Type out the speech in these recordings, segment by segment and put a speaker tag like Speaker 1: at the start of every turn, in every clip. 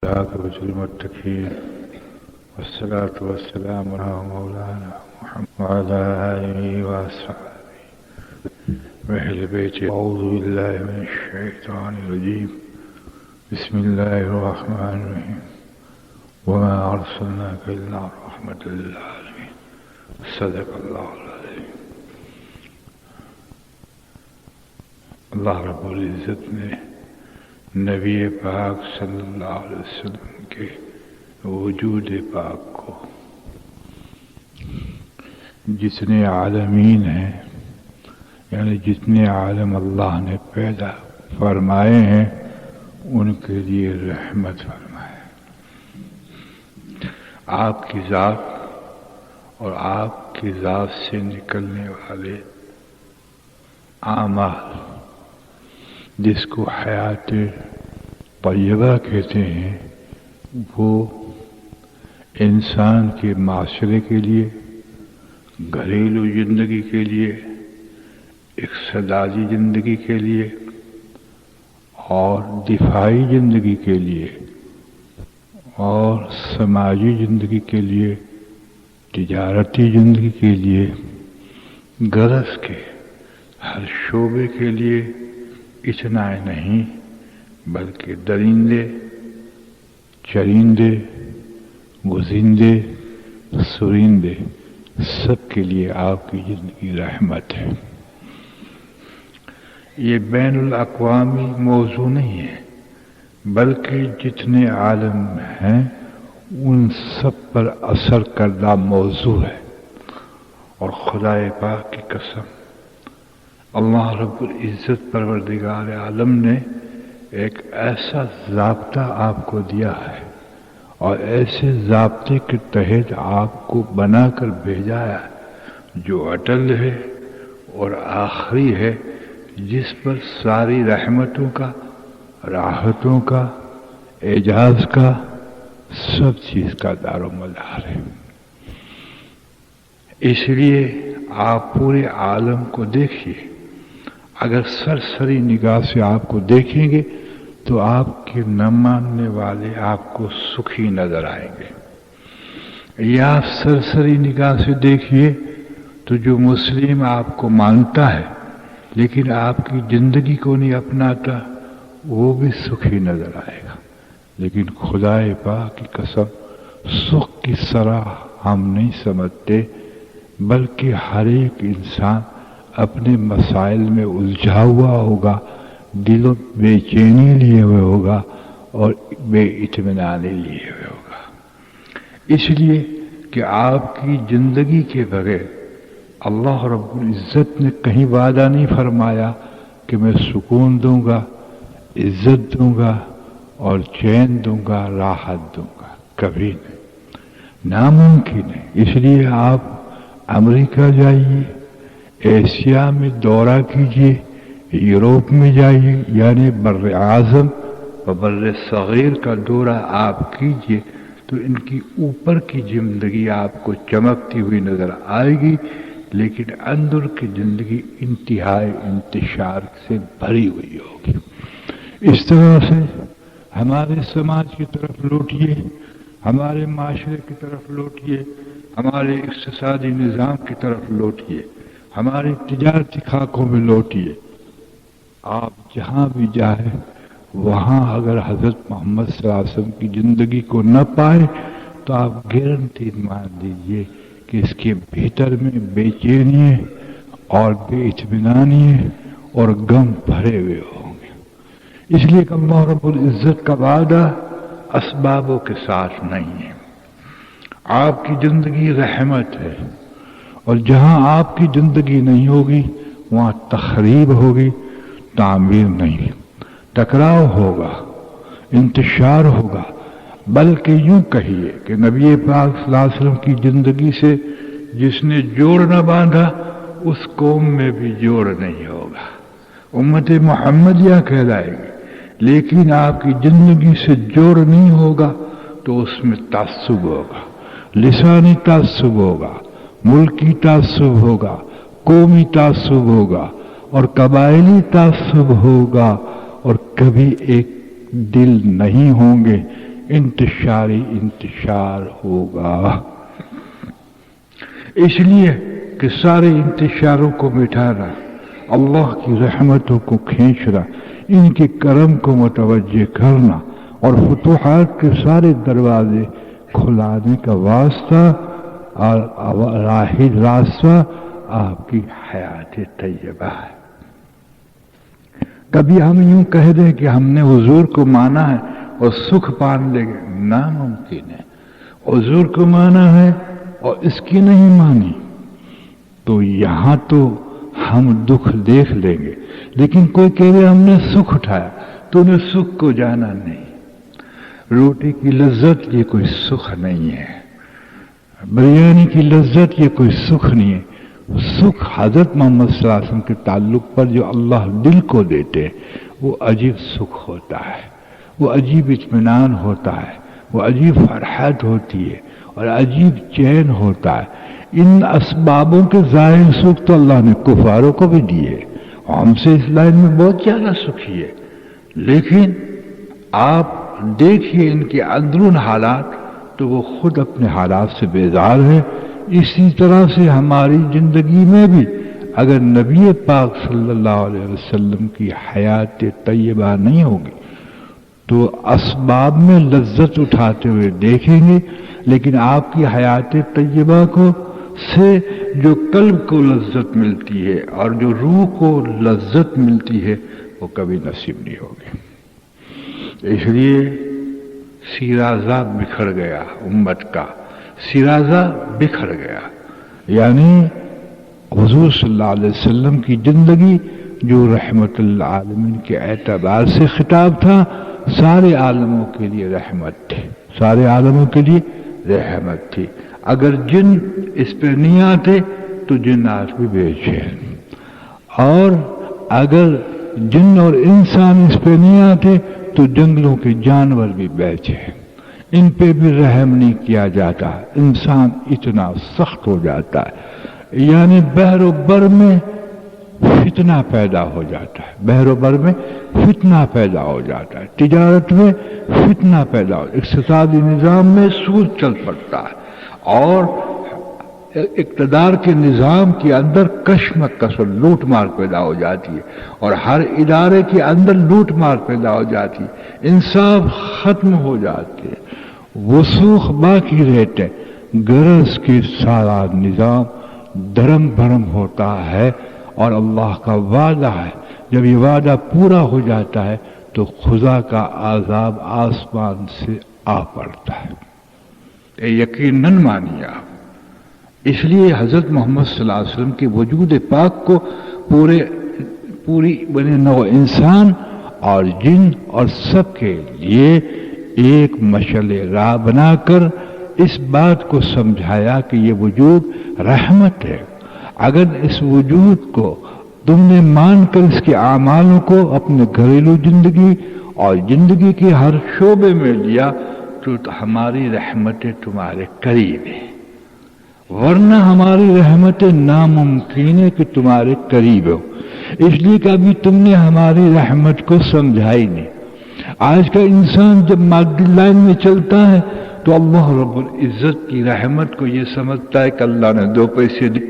Speaker 1: عاقبة المتقين والصلاة والسلام على مولانا محمد وعلى آله وأصحابه وأهل بيته. أعوذ بالله من الشيطان الرجيم. بسم الله الرحمن الرحيم. وما أرسلناك إلا رحمة للعالمين. صدق الله العظيم. اللہ رب العزت نے نبی پاک صلی اللہ علیہ وسلم کے وجود پاک کو جتنے عالمین ہیں یعنی جتنے عالم اللہ نے پیدا فرمائے ہیں ان کے لیے رحمت فرمائے. آپ کی ذات اور آپ کی ذات سے نکلنے والے اعمال جس کو حیات طیبہ کہتے ہیں وہ انسان کے معاشرے کے لیے، گھریلو زندگی کے لیے، اقتصادی زندگی کے لیے اور دفاعی زندگی کے لیے اور سماجی زندگی کے لیے، تجارتی زندگی کے لیے، غرض کے ہر شعبے کے لیے اتنا ہی نہیں بلکہ درندے، چرندے، گزندے، سرندے سب کے لیے آپ کی زندگی رحمت ہے. یہ بین الاقوامی موضوع نہیں ہے بلکہ جتنے عالم ہیں ان سب پر اثر کردہ موضوع ہے. اور خدا پاک کی قسم اللہ رب العزت پروردگار عالم نے ایک ایسا ضابطہ آپ کو دیا ہے اور ایسے ضابطے کے تحت آپ کو بنا کر بھیجا ہے جو اٹل ہے اور آخری ہے، جس پر ساری رحمتوں کا، راحتوں کا، اعجاز کا، سب چیز کا دار و مدار ہے. اس لیے آپ پورے عالم کو دیکھیے. اگر سرسری نگاہ سے آپ کو دیکھیں گے تو آپ کے نہ ماننے والے آپ کو سکھی نظر آئیں گے. یا آپ سرسری نگاہ سے دیکھیے تو جو مسلم آپ کو مانتا ہے لیکن آپ کی زندگی کو نہیں اپناتا وہ بھی سکھی نظر آئے گا. لیکن خدا پاک کی قسم سکھ کی شرح ہم نہیں سمجھتے بلکہ ہر ایک انسان اپنے مسائل میں الجھا ہوا ہوگا، دل و بے چینی لیے ہوئے ہوگا اور بے اطمینان لیے ہوئے ہوگا. اس لیے کہ آپ کی زندگی کے بغیر اللہ رب العزت نے کہیں وعدہ نہیں فرمایا کہ میں سکون دوں گا، عزت دوں گا اور چین دوں گا، راحت دوں گا. کبھی نہیں، ناممکن ہے. اس لیے آپ امریکہ جائیے، ایشیا میں دورہ کیجیے، یوروپ میں جائیے، یعنی بر اعظم و بر صغیر کا دورہ آپ کیجیے تو ان کی اوپر کی زندگی آپ کو چمکتی ہوئی نظر آئے گی لیکن اندر کی زندگی انتہائی انتشار سے بھری ہوئی ہوگی. اس طرح سے ہمارے سماج کی طرف لوٹیے، ہمارے معاشرے کی طرف لوٹیے، ہمارے اقتصادی نظام کی طرف لوٹیے، ہماری تجارتی خاکوں میں لوٹیے. آپ جہاں بھی جائیں وہاں اگر حضرت محمد صلی اللہ علیہ وسلم کی زندگی کو نہ پائے تو آپ گارنٹی مان لیجیے کہ اس کے بھیتر میں بے چینی اور بے اطمینانی اور غم بھرے ہوئے ہوں گے. اس لیے کہ اللہ رب العزت کا وعدہ اسبابوں کے ساتھ نہیں ہے. آپ کی زندگی رحمت ہے اور جہاں آپ کی زندگی نہیں ہوگی وہاں تخریب ہوگی، تعمیر نہیں، ٹکراؤ ہوگا، انتشار ہوگا. بلکہ یوں کہیے کہ نبی پاک صلی اللہ علیہ وسلم کی زندگی سے جس نے جوڑ نہ باندھا اس قوم میں بھی جوڑ نہیں ہوگا، امت محمدیہ کہلائے گی. لیکن آپ کی زندگی سے جوڑ نہیں ہوگا تو اس میں تعصب ہوگا، لسانی تعصب ہوگا، ملکی تعصب ہوگا، قومی تعصب ہوگا اور قبائلی تعصب ہوگا اور کبھی ایک دل نہیں ہوں گے. انتشاری انتشار ہوگا. اس لیے کہ سارے انتشاروں کو مٹانا، اللہ کی رحمتوں کو کھینچنا، ان کے کرم کو متوجہ کرنا اور فتوحات کے سارے دروازے کھلانے کا واسطہ اور راستہ آپ کی حیات طیبہ ہے. کبھی ہم یوں کہہ دیں کہ ہم نے حضور کو مانا ہے اور سکھ پان لیں گے، ناممکن ہے. حضور کو مانا ہے اور اس کی نہیں مانی تو یہاں تو ہم دکھ دیکھ لیں گے. لیکن کوئی کہہ رہے ہم نے سکھ اٹھایا تو انہیں سکھ کو جانا نہیں. روٹی کی لذت یہ کوئی سکھ نہیں ہے، بریانی کی لذت یہ کوئی سکھ نہیں ہے. سکھ حضرت محمد صلی اللہ علیہ وسلم کے تعلق پر جو اللہ دل کو دیتے وہ عجیب سکھ ہوتا ہے، وہ عجیب اطمینان ہوتا ہے، وہ عجیب فرحت ہوتی ہے اور عجیب چین ہوتا ہے. ان اسبابوں کے ظاہر سکھ تو اللہ نے کفاروں کو بھی دیے، ہم سے اس لائن میں بہت زیادہ سکھی ہے. لیکن آپ دیکھیے ان کے اندرون حالات تو وہ خود اپنے حالات سے بیزار ہے. اسی طرح سے ہماری زندگی میں بھی اگر نبی پاک صلی اللہ علیہ وسلم کی حیات طیبہ نہیں ہوگی تو اسباب میں لذت اٹھاتے ہوئے دیکھیں گے، لیکن آپ کی حیات طیبہ کو سے جو قلب کو لذت ملتی ہے اور جو روح کو لذت ملتی ہے وہ کبھی نصیب نہیں ہوگی. اس لیے سیرازہ بکھر گیا، امت کا سیرازہ بکھر گیا. یعنی حضور صلی اللہ علیہ وسلم کی زندگی جو رحمت للعالمین کے اعتبار سے خطاب تھا، سارے عالموں کے لیے رحمت تھی، سارے عالموں کے لیے رحمت تھی. اگر جن اس پہ نہیں آتے تو جنات بھی بے چین، اور اگر جن اور انسان اس پہ نہیں آتے تو جنگلوں کے جانور بھی بے چین. ان پہ بھی رحم نہیں کیا جاتا، انسان اتنا سخت ہو جاتا ہے. یعنی بحر و بر میں فتنہ پیدا ہو جاتا ہے، بحر و بر میں فتنہ پیدا ہو جاتا ہے، تجارت میں فتنہ پیدا ہو، اقتصادی نظام میں سود چل پڑتا ہے، اور اقتدار کے نظام کے اندر کشمکش اور لوٹ مار پیدا ہو جاتی ہے، اور ہر ادارے کے اندر لوٹ مار پیدا ہو جاتی ہے، انصاف ختم ہو جاتے ہیں، وسوخ باقی رہتے ہیں. غرض کے سارا نظام درم بھرم ہوتا ہے، اور اللہ کا وعدہ ہے جب یہ وعدہ پورا ہو جاتا ہے تو خدا کا عذاب آسمان سے آ پڑتا ہے. یقیناً مانیے آپ. اس لیے حضرت محمد صلی اللہ علیہ وسلم کے وجود پاک کو پوری بنے نوع انسان اور جن اور سب کے لیے ایک مشعل راہ بنا کر اس بات کو سمجھایا کہ یہ وجود رحمت ہے. اگر اس وجود کو تم نے مان کر اس کے اعمالوں کو اپنے گھریلو زندگی اور زندگی کے ہر شعبے میں لیا تو ہماری رحمتیں تمہارے قریب ہیں، ورنہ ہماری رحمتیں ناممکن ہے کہ تمہارے قریب ہو. اس لیے کہ ابھی تم نے ہماری رحمت کو سمجھائی نہیں. آج کا انسان جب مادی لائن میں چلتا ہے تو اللہ رب العزت کی رحمت کو یہ سمجھتا ہے کہ اللہ نے 2 پیسے دی،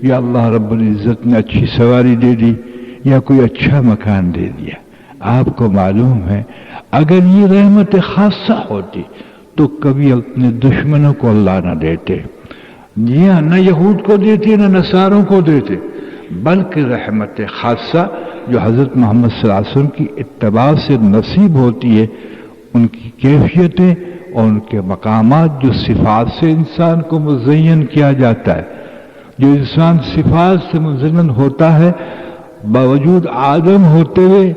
Speaker 1: یا اللہ رب العزت نے اچھی سواری دے دی، یا کوئی اچھا مکان دے دیا. آپ کو معلوم ہے اگر یہ رحمت خاصہ ہوتی تو کبھی اپنے دشمنوں کو اللہ نہ دیتے، نہ یہود کو دیتے نہ نصاروں کو دیتے، بلکہ رحمت خاصہ جو حضرت محمد صلی اللہ علیہ وسلم کی اتباع سے نصیب ہوتی ہے، ان کی کیفیتیں اور ان کے مقامات جو صفات سے انسان کو مزین کیا جاتا ہے. جو انسان صفات سے مزین ہوتا ہے باوجود آدم ہوتے ہوئے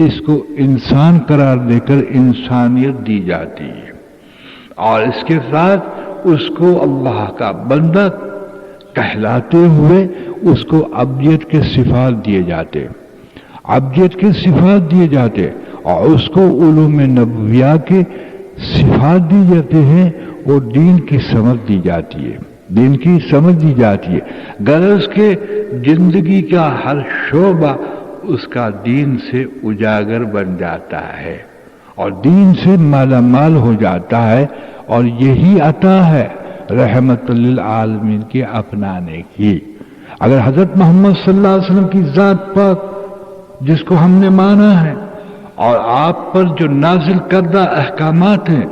Speaker 1: اس کو انسان قرار دے کر انسانیت دی جاتی ہے، اور اس کے ساتھ اس کو اللہ کا بندہ کہلاتے ہوئے اس کو ابدیت کے صفات دیے جاتے، ابدیت کے صفات دیے جاتے، اور اس کو علوم نبویہ کے صفات دی جاتے ہیں، اور دین کی سمجھ دی جاتی ہے، دین کی سمجھ دی جاتی ہے. غرض کہ زندگی کا ہر شعبہ اس کا دین سے اجاگر بن جاتا ہے، اور دین سے مالا مال ہو جاتا ہے. اور یہی عطا ہے رحمت للعالمین کے اپنانے کی. اگر حضرت محمد صلی اللہ علیہ وسلم کی ذات پاک جس کو ہم نے مانا ہے اور آپ پر جو نازل کردہ احکامات ہیں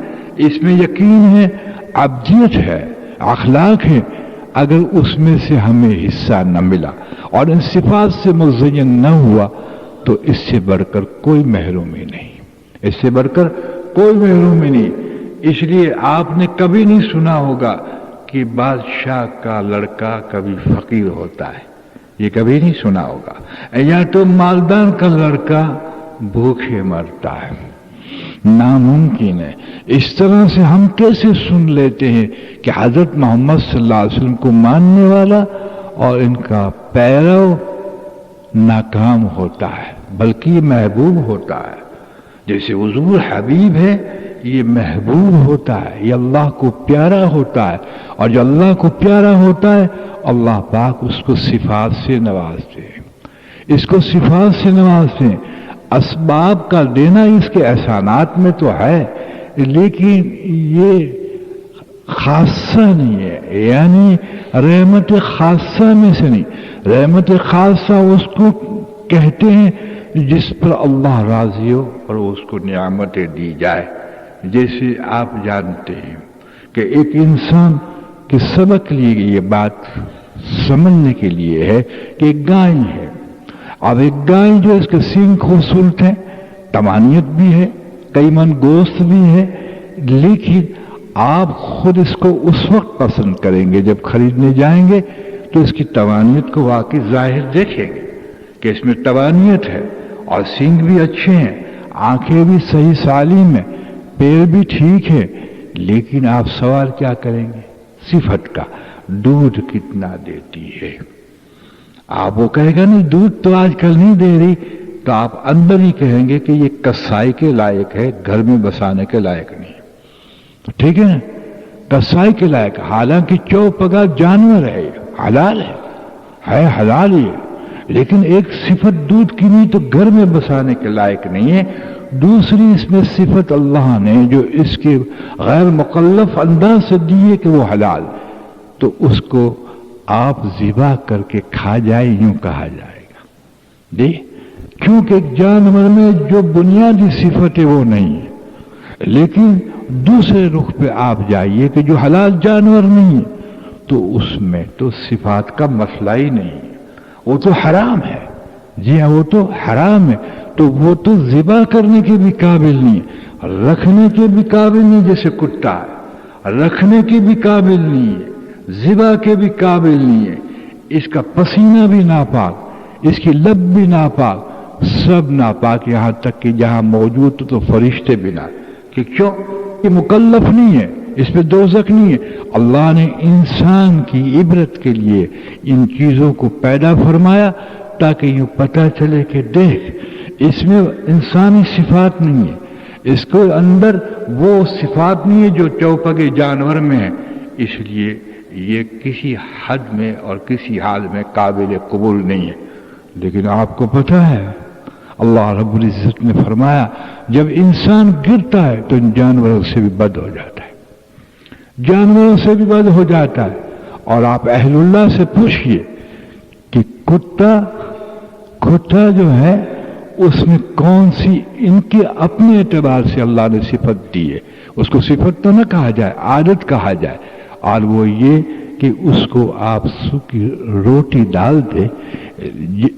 Speaker 1: اس میں یقین ہے، عبدیت ہے، اخلاق ہے، اگر اس میں سے ہمیں حصہ نہ ملا اور ان صفات سے مزین نہ ہوا تو اس سے بڑھ کر کوئی محرومی نہیں، اس سے بڑھ کر کوئی محرومی نہیں. اس لیے آپ نے کبھی نہیں سنا ہوگا کہ بادشاہ کا لڑکا کبھی فقیر ہوتا ہے، یہ کبھی نہیں سنا ہوگا. یا تو مالدار کا لڑکا بھوکے مرتا ہے، ناممکن ہے. اس طرح سے ہم کیسے سن لیتے ہیں کہ حضرت محمد صلی اللہ علیہ وسلم کو ماننے والا اور ان کا پیرو ناکام ہوتا ہے، بلکہ یہ محبوب ہوتا ہے. جیسے حضور حبیب ہے، یہ محبوب ہوتا ہے، یہ اللہ کو پیارا ہوتا ہے. اور جو اللہ کو پیارا ہوتا ہے اللہ پاک اس کو صفات سے نوازتے ہیں، اس کو صفات سے نوازتے ہیں. اسباب کا دینا اس کے احسانات میں تو ہے، لیکن یہ خاصہ نہیں ہے، یعنی رحمت خاصہ میں سے نہیں. رحمت خاصہ اس کو کہتے ہیں جس پر اللہ راضی ہو اور اس کو نعمتیں دی جائے. جیسے آپ جانتے ہیں کہ ایک انسان کے سبق لیے یہ بات سمجھنے کے لیے ہے کہ ایک گائے ہے. اب ایک گائے جو اس کے سینگ خوبصورت ہے، تمانیت بھی ہے، کئی من گوشت بھی ہے، لیکن آپ خود اس کو اس وقت پسند کریں گے جب خریدنے جائیں گے تو اس کی تمانیت کو واقعی ظاہر دیکھیں گے کہ اس میں تمانیت ہے اور سینگ بھی اچھے ہیں، آنکھیں بھی صحیح سالم ہیں، پیر بھی ٹھیک ہے. لیکن آپ سوال کیا کریں گے؟ صفت کا. دودھ کتنا دیتی ہے؟ آپ وہ کہے گا نہیں دودھ تو آج کل نہیں دے رہی، تو آپ اندر ہی کہیں گے کہ یہ کسائی کے لائق ہے، گھر میں بسانے کے لائق نہیں. ٹھیک ہے نا، کسائی کے لائق، حالانکہ چوپگا جانور ہے، حلال ہے حلال ہی ہے، لیکن ایک صفت دودھ کی نہیں تو گھر میں بسانے کے لائق نہیں ہے. دوسری اس میں صفت اللہ نے جو اس کے غیر مکلف انداز سے دی ہے کہ وہ حلال، تو اس کو آپ ذبح کر کے کھا جائے یوں کہا جائے گا. جی، کیونکہ ایک جانور میں جو بنیادی صفت ہے وہ نہیں ہے. لیکن دوسرے رخ پہ آپ جائیے کہ جو حلال جانور نہیں تو اس میں تو صفات کا مسئلہ ہی نہیں، وہ تو حرام ہے. جی ہاں، وہ تو حرام ہے، تو وہ تو ذبح کرنے کے بھی قابل نہیں ہے، رکھنے کے بھی قابل نہیں. جیسے کتا ہے، رکھنے کے بھی قابل نہیں ہے، ذبح کے بھی قابل نہیں ہے. اس کا پسینہ بھی ناپاک، اس کی لب بھی ناپاک، سب ناپاک، یہاں تک کہ جہاں موجود تو فرشتے بھی نہ. کہ کیوں؟ یہ مکلف نہیں ہے، اس پہ دوزخ نہیں ہے. اللہ نے انسان کی عبرت کے لیے ان چیزوں کو پیدا فرمایا تاکہ یوں پتہ چلے کہ دیکھ اس میں انسانی صفات نہیں ہے، اس کو اندر وہ صفات نہیں ہے جو چوپگے جانور میں ہے. اس لیے یہ کسی حد میں اور کسی حال میں قابل قبول نہیں ہے. لیکن آپ کو پتہ ہے اللہ رب العزت نے فرمایا جب انسان گرتا ہے تو ان جانوروں سے بھی بد ہو جاتا ہے، جانوروں سے بھی بد ہو جاتا ہے. اور آپ اہل اللہ سے پوچھئے کہ کتا جو ہے اس میں کون سی ان کے اپنے اعتبار سے اللہ نے صفت دی ہے. اس کو صفت تو نہ کہا جائے، عادت کہا جائے. اور وہ یہ کہ اس کو آپ سوکھی روٹی ڈال دے،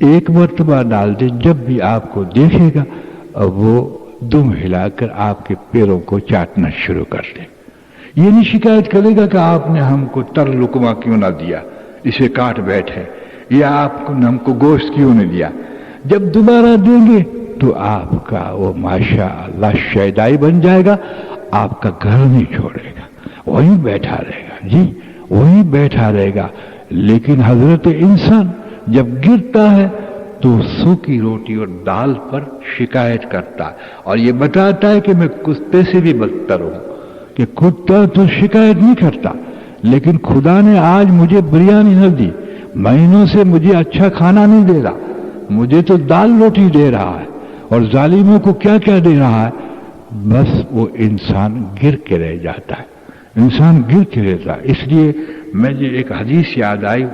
Speaker 1: ایک مرتبہ ڈال دے، جب بھی آپ کو دیکھے گا وہ دم ہلا کر آپ کے پیروں کو چاٹنا شروع کر دے. یہ نہیں شکایت کرے گا کہ آپ نے ہم کو تر لقمہ کیوں نہ دیا، اسے کاٹ بیٹھے، یا آپ کو ہم کو گوشت کیوں نہیں دیا. جب دوبارہ دیں گے تو آپ کا وہ ماشاء اللہ شیدائی بن جائے گا، آپ کا گھر نہیں چھوڑے گا، وہیں بیٹھا رہے گا. جی وہیں بیٹھا رہے گا. لیکن حضرت انسان جب گرتا ہے تو سوکھی روٹی اور دال پر شکایت کرتا ہے اور یہ بتاتا ہے کہ میں کتے سے بھی بدتر ہوں. کہ کتا تو شکایت نہیں کرتا، لیکن خدا نے آج مجھے بریانی نہ دی، مہینوں سے مجھے اچھا کھانا نہیں دے رہا، مجھے تو دال روٹی دے رہا ہے اور ظالموں کو کیا کیا دے رہا ہے. بس وہ انسان گر کے رہ جاتا ہے، انسان گر کے رہتا ہے۔ اس لیے مجھے ایک حدیث یاد آئی،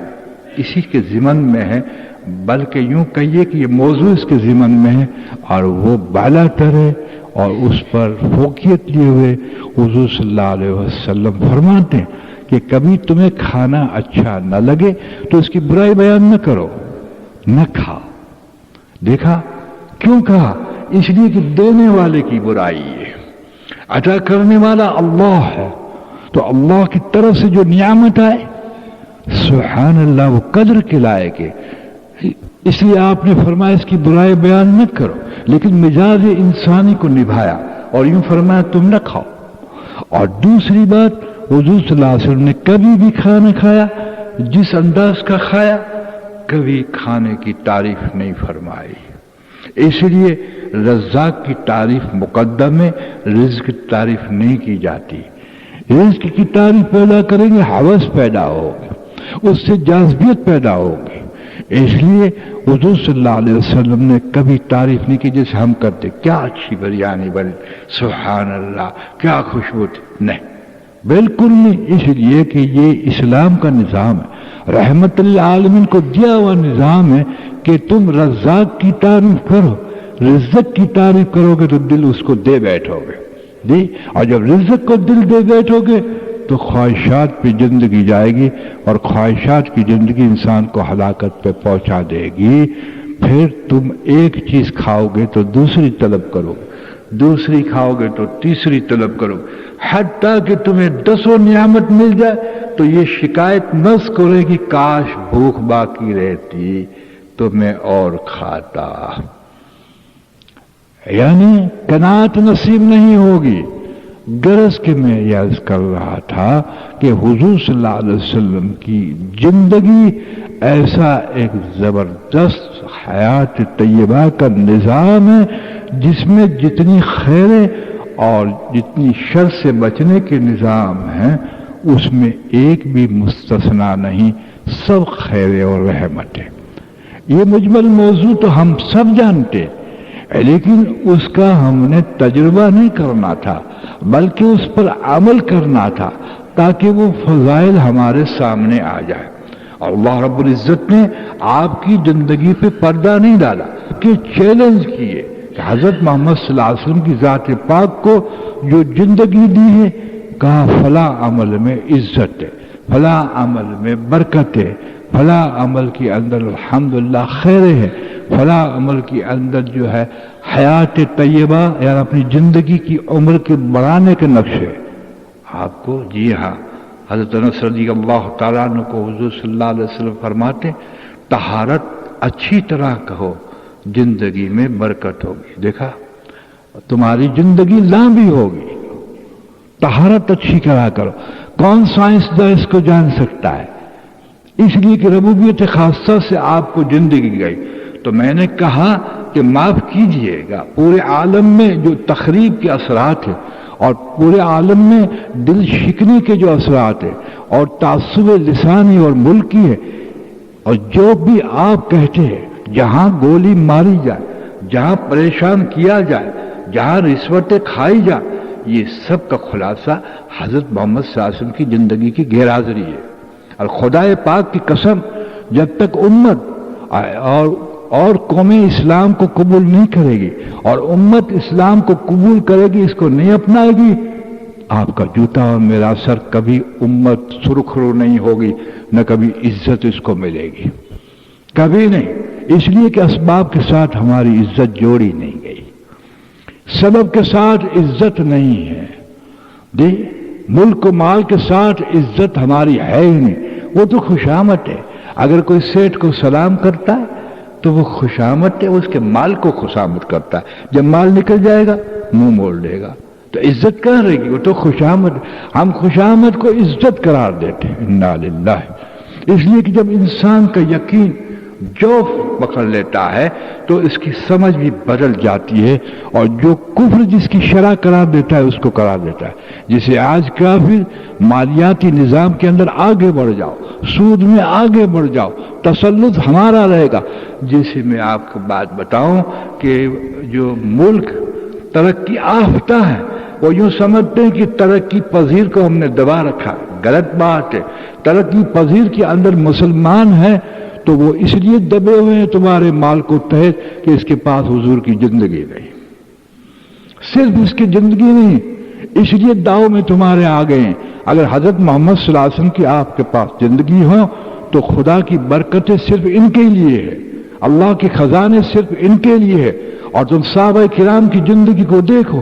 Speaker 1: اسی کے ضمن میں ہے، بلکہ یوں کہیے کہ یہ موضوع اس کے ضمن میں ہے، اور وہ بالا تر ہے اور اس پر فوقیت لیے ہوئے حضور صلی اللہ علیہ وسلم فرماتے ہیں کہ کبھی تمہیں کھانا اچھا نہ لگے تو اس کی برائی بیان نہ کرو، نہ کھاؤ۔ دیکھا کیوں کہا؟ اس لیے کہ دینے والے کی برائی ہے، عطا کرنے والا اللہ ہے، تو اللہ کی طرف سے جو نعمت آئے سبحان اللہ وہ قدر کے لائق ہے، اس لیے آپ نے فرمایا اس کی برائی بیان نہ کرو، لیکن مزاج انسانی کو نبھایا اور یوں فرمایا تم نہ کھاؤ۔ اور دوسری بات، حضور صلی اللہ علیہ وسلم نے کبھی بھی کھانا کھایا، جس انداز کا کھایا، کبھی کھانے کی تعریف نہیں فرمائی۔ اس لیے رزاق کی تعریف مقدم ہے، رزق کی تعریف نہیں کی جاتی۔ رزق کی تعریف پیدا کریں گے ہوس پیدا ہوگی، اس سے جاذبیت پیدا ہوگی۔ اس لیے حضور صلی اللہ علیہ وسلم نے کبھی تعریف نہیں کی جیسے ہم کرتے، کیا اچھی بریانی بنی، سبحان اللہ، کیا خوشبو تھی، نہیں، بالکل نہیں۔ اس لیے کہ یہ اسلام کا نظام ہے، رحمت للعالمین کو دیا ہوا نظام ہے کہ تم رزاق کی تعریف کرو، رزق کی تعریف کرو گے تو دل اس کو دے بیٹھو گے، جی، اور جب رزق کو دل دے بیٹھو گے تو خواہشات پہ زندگی جائے گی، اور خواہشات کی زندگی انسان کو ہلاکت پہ پہنچا دے گی۔ پھر تم ایک چیز کھاؤ گے تو دوسری طلب کرو گے، دوسری کھاؤ گے تو تیسری طلب کرو گے، حتیٰ کہ تمہیں 10 نعمت مل جائے تو یہ شکایت نفس کرے گی کاش بھوک باقی رہتی تو میں اور کھاتا، یعنی قناعت نصیب نہیں ہوگی۔ غرض کہ میں یہ عرض کر رہا تھا کہ حضور صلی اللہ علیہ وسلم کی زندگی ایسا ایک زبردست حیات طیبہ کا نظام ہے جس میں جتنی خیریں اور جتنی شر سے بچنے کے نظام ہیں اس میں ایک بھی مستثنا نہیں، سب خیر اور رحمت ہے۔ یہ مجمل موضوع تو ہم سب جانتے، لیکن اس کا ہم نے تجربہ نہیں کرنا تھا بلکہ اس پر عمل کرنا تھا تاکہ وہ فضائل ہمارے سامنے آ جائے۔ اور اللہ رب العزت نے آپ کی زندگی پہ پردہ نہیں ڈالا کہ چیلنج کیے کہ حضرت محمد صلی اللہ علیہ وسلم کی ذات پاک کو جو زندگی دی ہے، کہا فلاں عمل میں عزت ہے، فلاں عمل میں برکت ہے، فلاں عمل کے اندر الحمدللہ خیر ہے، فلاں عمل کے اندر جو ہے حیات طیبہ یعنی اپنی زندگی کی عمر کے بڑھانے کے نقشے آپ کو۔ جی ہاں، حضرت انس رضی اللہ تعالیٰ عنہ کو حضور صلی اللہ علیہ وسلم فرماتے طہارت اچھی طرح کہو زندگی میں برکت ہوگی۔ دیکھا تمہاری زندگی لمبی ہوگی، طہارت اچھی طرح کرو۔ کون سائنسداں اس کو جان سکتا ہے؟ اس لیے کہ ربوبیت خاصہ سے آپ کو زندگی گئی۔ تو میں نے کہا کہ معاف کیجئے گا، پورے عالم میں جو تخریب کے اثرات ہیں اور پورے عالم میں دل شکنی کے جو اثرات ہیں اور تعصب لسانی اور ملکی ہے، اور جو بھی آپ کہتے ہیں جہاں گولی ماری جائے، جہاں پریشان کیا جائے، جہاں رشوتیں کھائی جائے، یہ سب کا خلاصہ حضرت محمد صلی اللہ علیہ وسلم کی زندگی کی غیر حاضری ہے۔ اور خدا پاک کی قسم، جب تک امت اور قوم اسلام کو قبول نہیں کرے گی اور امت اسلام کو قبول کرے گی، اس کو نہیں اپنائے گی، آپ کا جوتا اور میرا سر کبھی امت سرخرو نہیں ہوگی، نہ کبھی عزت اس کو ملے گی، کبھی نہیں۔ اس لیے کہ اسباب کے ساتھ ہماری عزت جوڑی نہیں گئی، سبب کے ساتھ عزت نہیں ہے، ملک و مال کے ساتھ عزت ہماری ہے ہی نہیں۔ وہ تو خوشامد ہے، اگر کوئی سیٹھ کو سلام کرتا ہے تو وہ خوشامد ہے، اس کے مال کو خوشامد کرتا ہے، جب مال نکل جائے گا منہ موڑ لے گا، تو عزت کہاں رہے گی؟ وہ تو خوشامد، ہم خوشامد کو عزت قرار دیتے ہیں، انا للہ۔ اس لیے کہ جب انسان کا یقین جوف پکڑ لیتا ہے تو اس کی سمجھ بھی بدل جاتی ہے، اور جو کفر جس کی شرح قرار دیتا ہے اس کو قرار دیتا ہے۔ جسے آج کافر مالیاتی نظام کے اندر آگے بڑھ جاؤ، سود میں آگے بڑھ جاؤ، تسلط ہمارا رہے گا۔ جیسے میں آپ کو بات بتاؤں کہ جو ملک ترقی یافتہ ہیں وہ یوں سمجھتے ہیں کہ ترقی پذیر کو ہم نے دبا رکھا. غلط بات ہے. ترقی پذیر کے اندر مسلمان ہیں تو وہ اس لیے دبے ہوئے ہیں تمہارے مال کو تحت کہ اس کے پاس حضور کی زندگی نہیں. صرف اس کی زندگی نہیں، اس لیے داؤ میں تمہارے آ گئے ہیں. اگر حضرت محمد صلی اللہ علیہ وسلم کی آپ کے پاس زندگی ہو تو خدا کی برکتیں صرف ان کے لیے ہے، اللہ کے خزانے صرف ان کے لیے ہے. اور تم صحابہ کرام کی زندگی کو دیکھو،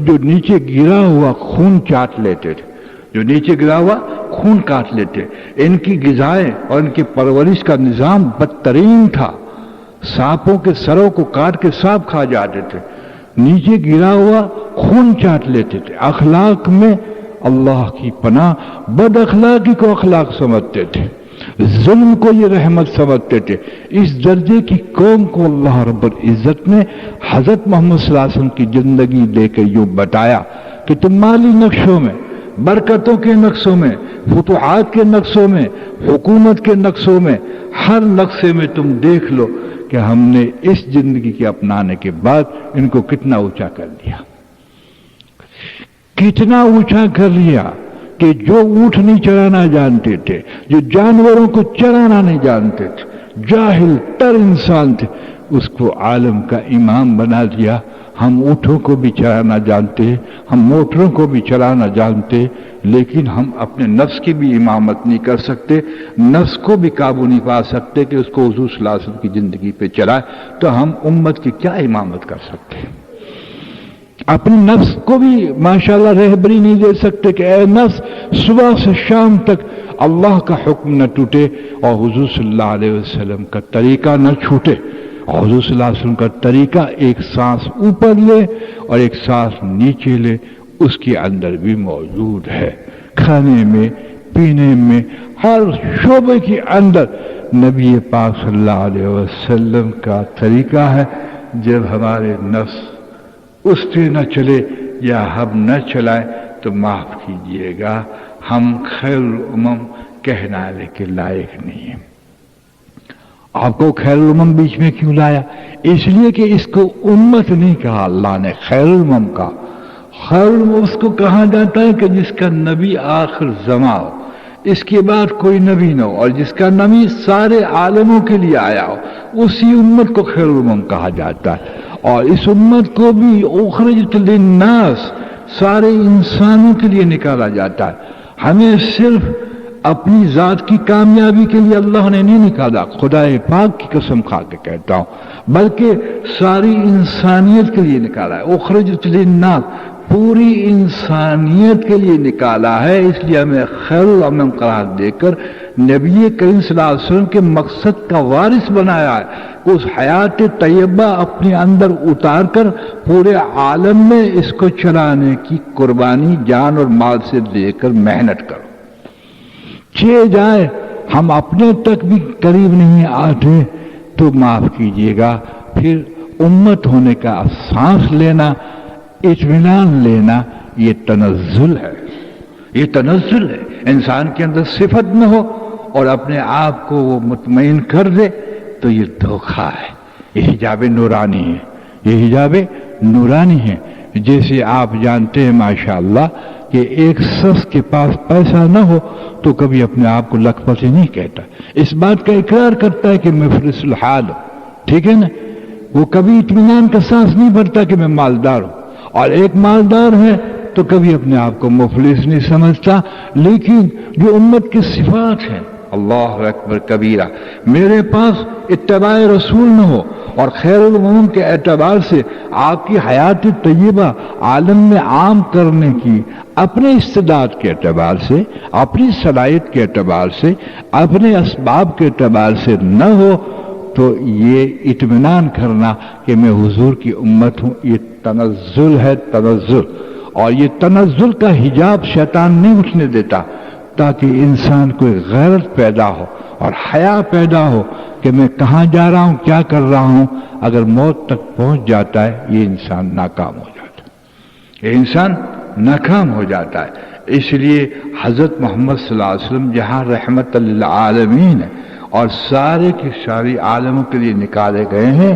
Speaker 1: جو نیچے گرا ہوا خون چاٹ لیتے تھے، جو نیچے گرا ہوا خون کاٹ لیتے. ان کی غذائیں اور ان کی پرورش کا نظام بدترین تھا. سانپوں کے سروں کو کاٹ کے سانپ کھا جاتے تھے، نیچے گرا ہوا خون چاٹ لیتے تھے. اخلاق میں اللہ کی پناہ، بد اخلاقی کو اخلاق سمجھتے تھے، ظلم کو یہ رحمت سمجھتے تھے. اس درجے کی قوم کو اللہ رب العزت نے حضرت محمد صلی اللہ علیہ وسلم کی زندگی دے کے یوں بتایا کہ تم مالی نقشوں میں، برکتوں کے نقشوں میں، فتوحات کے نقشوں میں، حکومت کے نقشوں میں، ہر نقشے میں تم دیکھ لو کہ ہم نے اس زندگی کے اپنانے کے بعد ان کو کتنا اونچا کر دیا، کتنا اونچا کر لیا کہ جو اونٹ نہیں چرانا جانتے تھے، جو جانوروں کو چرانا نہیں جانتے تھے، جاہل تر انسان تھے، اس کو عالم کا امام بنا دیا. ہم اونٹوں کو بھی چرانا جانتے ہیں، ہم موٹروں کو بھی چلانا جانتے، لیکن ہم اپنے نفس کی بھی امامت نہیں کر سکتے، نفس کو بھی قابو نہیں پا سکتے کہ اس کو حضور صلی اللہ علیہ وسلم کی زندگی پہ چلائے. تو ہم امت کی کیا امامت کر سکتے ہیں؟ اپنے نفس کو بھی ماشاءاللہ رہبری نہیں دے سکتے کہ اے نفس صبح سے شام تک اللہ کا حکم نہ ٹوٹے اور حضور صلی اللہ علیہ وسلم کا طریقہ نہ چھوٹے. اور حضور صلی اللہ علیہ وسلم کا طریقہ ایک سانس اوپر لے اور ایک سانس نیچے لے، اس کے اندر بھی موجود ہے. کھانے میں، پینے میں، ہر شعبے کے اندر نبی پاک صلی اللہ علیہ وسلم کا طریقہ ہے. جب ہمارے نفس اس پہ نہ چلے یا ہم نہ چلائیں تو معاف کیجیے گا، ہم خیر الامم کہلانے کے لائق نہیں ہیں. آپ کو خیر الامم بیچ میں کیوں لایا؟ اس لیے کہ اس کو امت نہیں کہا اللہ نے، خیر الامم کا. خیر الامم اس کو کہا جاتا ہے کہ جس کا نبی آخر زمان ہو، اس کے بعد کوئی نبی نہ ہو، اور جس کا نبی سارے عالموں کے لیے آیا ہو، اسی امت کو خیر الامم کہا جاتا ہے. اور اس امت کو بھی اخرجت للناس، سارے انسانوں کے لیے نکالا جاتا ہے. ہمیں صرف اپنی ذات کی کامیابی کے لیے اللہ نے نہیں نکالا، خدا پاک کی قسم کھا کے کہتا ہوں، بلکہ ساری انسانیت کے لیے نکالا ہے. اخرجت للناس، پوری انسانیت کے لیے نکالا ہے. اس لیے ہمیں خیر الامم قرار دے کر نبی کریم صلی اللہ علیہ وسلم کے مقصد کا وارث بنایا ہے. اس حیات طیبہ اپنے اندر اتار کر پورے عالم میں اس کو چلانے کی قربانی جان اور مال سے دے کر محنت کرو. جائے ہم اپنے تک بھی قریب نہیں آتے تو معاف کیجیے گا. پھر امت ہونے کا سانس لینا، اطمینان لینا، یہ تنزل ہے، یہ تنزل ہے. انسان کے اندر صفت نہ ہو اور اپنے آپ کو وہ مطمئن کر دے تو یہ دھوکہ ہے. یہ حجاب نورانی ہے، یہ حجاب نورانی ہے. جیسے آپ جانتے ہیں ماشاءاللہ کہ ایک شخص کے پاس پیسہ نہ ہو تو کبھی اپنے آپ کو لکھ پتی نہیں کہتا، اس بات کا اقرار کرتا ہے کہ میں مفلس الحال ہوں. ٹھیک ہے نا؟ وہ کبھی اطمینان کا سانس نہیں بھرتا کہ میں مالدار ہوں. اور ایک مالدار ہے تو کبھی اپنے آپ کو مفلس نہیں سمجھتا. لیکن جو امت کی صفات ہیں، اللہ اکبر کبیرہ، میرے پاس اتباع رسول نہ ہو اور خیر الامم کے اعتبار سے آپ کی حیات طیبہ عالم میں عام کرنے کی اپنے استعداد کے اعتبار سے، اپنی صلاحیت کے اعتبار سے، اپنے اسباب کے اعتبار سے نہ ہو تو یہ اطمینان کرنا کہ میں حضور کی امت ہوں، یہ تنزل ہے، تنزل. اور یہ تنزل کا حجاب شیطان نہیں اٹھنے دیتا تاکہ انسان کو ایک غیرت پیدا ہو اور حیا پیدا ہو کہ میں کہاں جا رہا ہوں، کیا کر رہا ہوں. اگر موت تک پہنچ جاتا ہے یہ انسان ناکام ہو جاتا ہے، یہ انسان ناکام ہو جاتا ہے. اس لیے حضرت محمد صلی اللہ علیہ وسلم جہاں رحمت للعالمین ہے اور سارے کے سارے عالموں کے لیے نکالے گئے ہیں،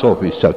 Speaker 1: 100%।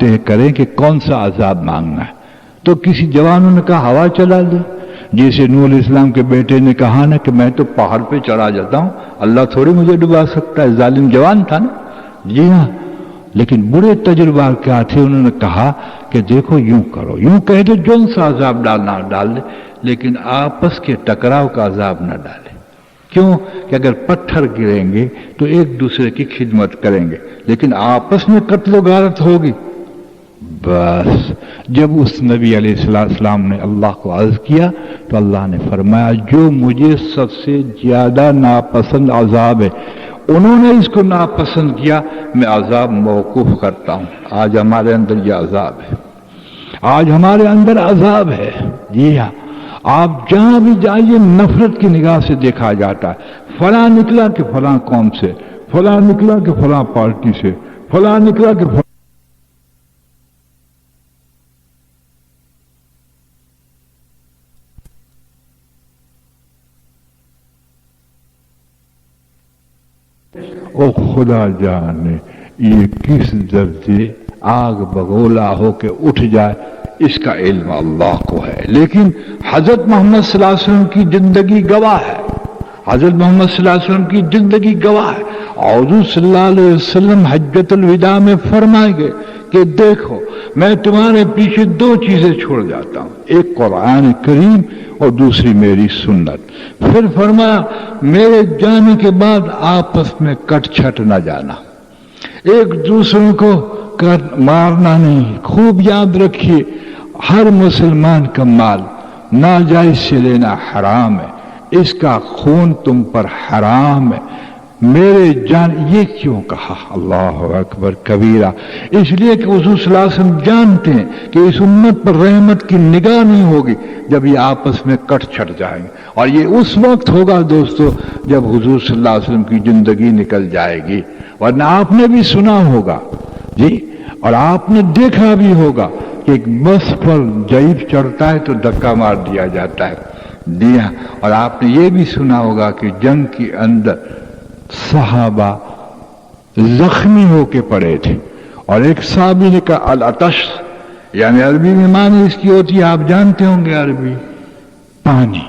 Speaker 1: طے کریں کہ کون سا عذاب مانگنا ہے. تو کسی جوانوں نے کہا ہوا چلا دے، جیسے نوح علیہ السلام کے بیٹے نے کہا نا کہ میں تو پہاڑ پہ چڑھا جاتا ہوں، اللہ تھوڑی مجھے ڈبا سکتا ہے. ظالم جوان تھا نا. جی ہاں، لیکن برے تجربہ کیا تھے، انہوں نے کہا کہ دیکھو یوں کرو، یوں کہہ دو جون سا عذاب ڈالنا ڈال دے، لیکن آپس کے ٹکراؤ کا عذاب نہ ڈالے. کیوں کہ اگر پتھر گریں گے تو ایک دوسرے کی خدمت کریں گے، لیکن آپس میں قتل و غارت ہوگی. بس جب اس نبی علیہ السلام نے اللہ کو عرض کیا تو اللہ نے فرمایا جو مجھے سب سے زیادہ ناپسند عذاب ہے، انہوں نے اس کو ناپسند کیا، میں عذاب موقوف کرتا ہوں. آج ہمارے اندر یہ عذاب ہے، آج ہمارے اندر عذاب ہے. جی ہاں، آپ جہاں بھی جائیے نفرت کی نگاہ سے دیکھا جاتا ہے. فلاں نکلا کہ فلاں قوم سے، فلاں نکلا کہ فلاں پارٹی سے، فلاں نکلا کہ فلاں. او خدا جانے یہ کس درجے آگ بگولا ہو کے اٹھ جائے، اس کا علم اللہ کو ہے. لیکن حضرت محمد صلی اللہ علیہ وسلم کی زندگی گواہ ہے، حضرت محمد صلی اللہ علیہ وسلم کی زندگی گواہ ہے. حضور صلی اللہ علیہ وسلم حجۃ الوداع میں فرمائیں گے کہ دیکھو میں تمہارے پیچھے دو چیزیں چھوڑ جاتا ہوں، ایک قرآن کریم اور دوسری میری سنت. پھر فرمایا میرے جانے کے بعد آپس میں کٹ چھٹ نہ جانا، ایک دوسروں کو مارنا نہیں. خوب یاد رکھیے ہر مسلمان کا مال ناجائز سے لینا حرام ہے، اس کا خون تم پر حرام ہے. میرے جان یہ کیوں کہا؟ اللہ اکبر کبیرہ. اس لیے کہ حضور صلی اللہ علیہ وسلم جانتے ہیں کہ اس امت پر رحمت کی نگاہ نہیں ہوگی جب یہ آپس میں کٹ چھٹ جائیں گے. اور یہ اس وقت ہوگا دوستو جب حضور صلی اللہ علیہ وسلم کی زندگی نکل جائے گی. ورنہ آپ نے بھی سنا ہوگا جی، اور آپ نے دیکھا بھی ہوگا کہ ایک بس پر ضعیف چڑھتا ہے تو دھکا مار دیا جاتا ہے. جی ہاں، اور آپ نے یہ بھی سنا ہوگا کہ جنگ کے اندر صحابہ زخمی ہو کے پڑے تھے، اور ایک صحابی نے کہا العطش، یعنی عربی میں معنی اس کی ہوتی ہے، آپ جانتے ہوں گے عربی، پانی.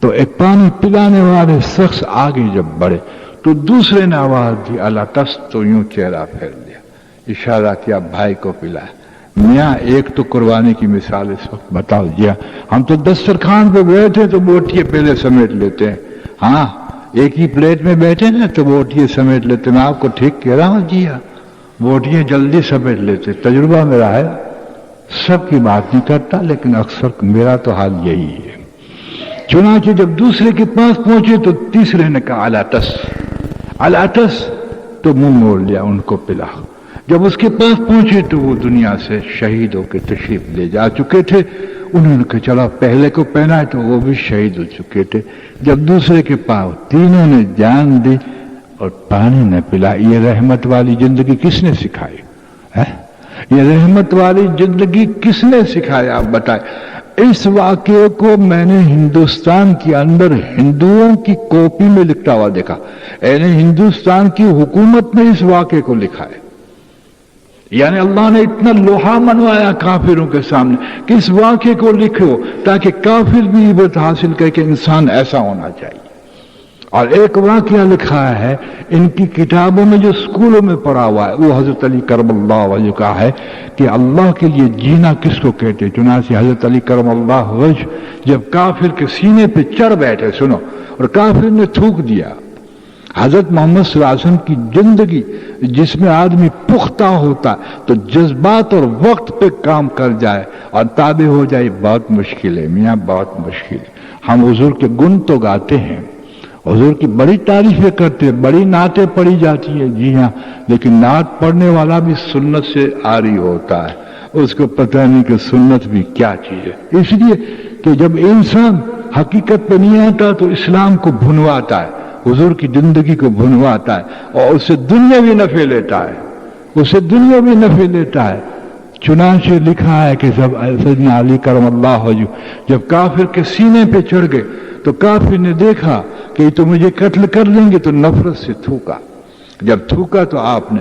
Speaker 1: تو ایک پانی پلانے والے شخص آگے جب بڑھے تو دوسرے نے آواز دی العطش، تو یوں چہرہ پھیر دیا، اشارہ کیا بھائی کو پلایا. میاں ایک تو قربانی کی مثال اس وقت بتاؤ. جی ہم تو دسترخوان پہ بیٹھے تو بوٹیے پہلے سمیٹ لیتے ہیں. ہاں ایک ہی پلیٹ میں بیٹھے نا تو بوٹیے سمیٹ لیتے. میں آپ کو ٹھیک کہہ رہا ہوں. جی ہاں بوٹیے جلدی سمیٹ لیتے. تجربہ میرا ہے، سب کی بات نہیں کرتا لیکن اکثر میرا تو حال یہی ہے. چنانچہ جب دوسرے کے پاس پہنچے تو تیسرے نے کہا العطش، العطش، تو منہ موڑ لیا ان کو پلا. جب اس کے پاس پہنچے تو وہ دنیا سے شہید ہو کے تشریف لے جا چکے تھے. انہوں نے کہا چلا پہلے کو پہنا ہے تو وہ بھی شہید ہو چکے تھے. جب دوسرے کے پاس تینوں نے جان دی اور پانی نہ پلا. یہ رحمت والی زندگی کس نے سکھائی ہے؟ یہ رحمت والی زندگی کس نے سکھایا؟ آپ بتائیں. اس واقعے کو میں نے ہندوستان کے اندر ہندوؤں کی کاپی میں لکھتا ہوا دیکھا. یعنی ہندوستان کی حکومت نے اس واقعے کو لکھا ہے. یعنی اللہ نے اتنا لوہا منوایا کافروں کے سامنے کہ اس واقعے کو لکھو تاکہ کافر بھی عبرت حاصل کر کے انسان ایسا ہونا چاہیے. اور ایک واقعہ لکھا ہے ان کی کتابوں میں جو اسکولوں میں پڑھا ہوا ہے، وہ حضرت علی کرم اللہ وجہ کا ہے کہ اللہ کے لیے جینا کس کو کہتے. چنانچہ حضرت علی کرم اللہ وجہ جب کافر کے سینے پہ چڑھ بیٹھے، سنو، اور کافر نے تھوک دیا. حضرت محمد صلی اللہ علیہ وسلم کی زندگی جس میں آدمی پختہ ہوتا تو جذبات اور وقت پہ کام کر جائے اور تابع ہو جائے، بہت مشکل ہے میاں، بہت مشکل ہے. ہم حضور کے گن تو گاتے ہیں، حضور کی بڑی تعریفیں کرتے ہیں، بڑی نعتیں پڑھی جاتی ہیں. جی ہاں، لیکن نعت پڑھنے والا بھی سنت سے عاری ہوتا ہے، اس کو پتہ نہیں کہ سنت بھی کیا چیز ہے. اس لیے کہ جب انسان حقیقت پہ نہیں آتا تو اسلام کو بھنواتا ہے، حضور کی زندگی کو بھنواتا ہے اور اسے دنیاوی نفع لیتا ہے، اسے دنیاوی نفع لیتا ہے. چنانچہ لکھا ہے کہ جب سیدنا علی کرم اللہ وجہ جب کافر کے سینے پہ چڑھ گئے تو کافر نے دیکھا کہ یہ تو مجھے قتل کر لیں گے، تو نفرت سے تھوکا. جب تھوکا تو آپ نے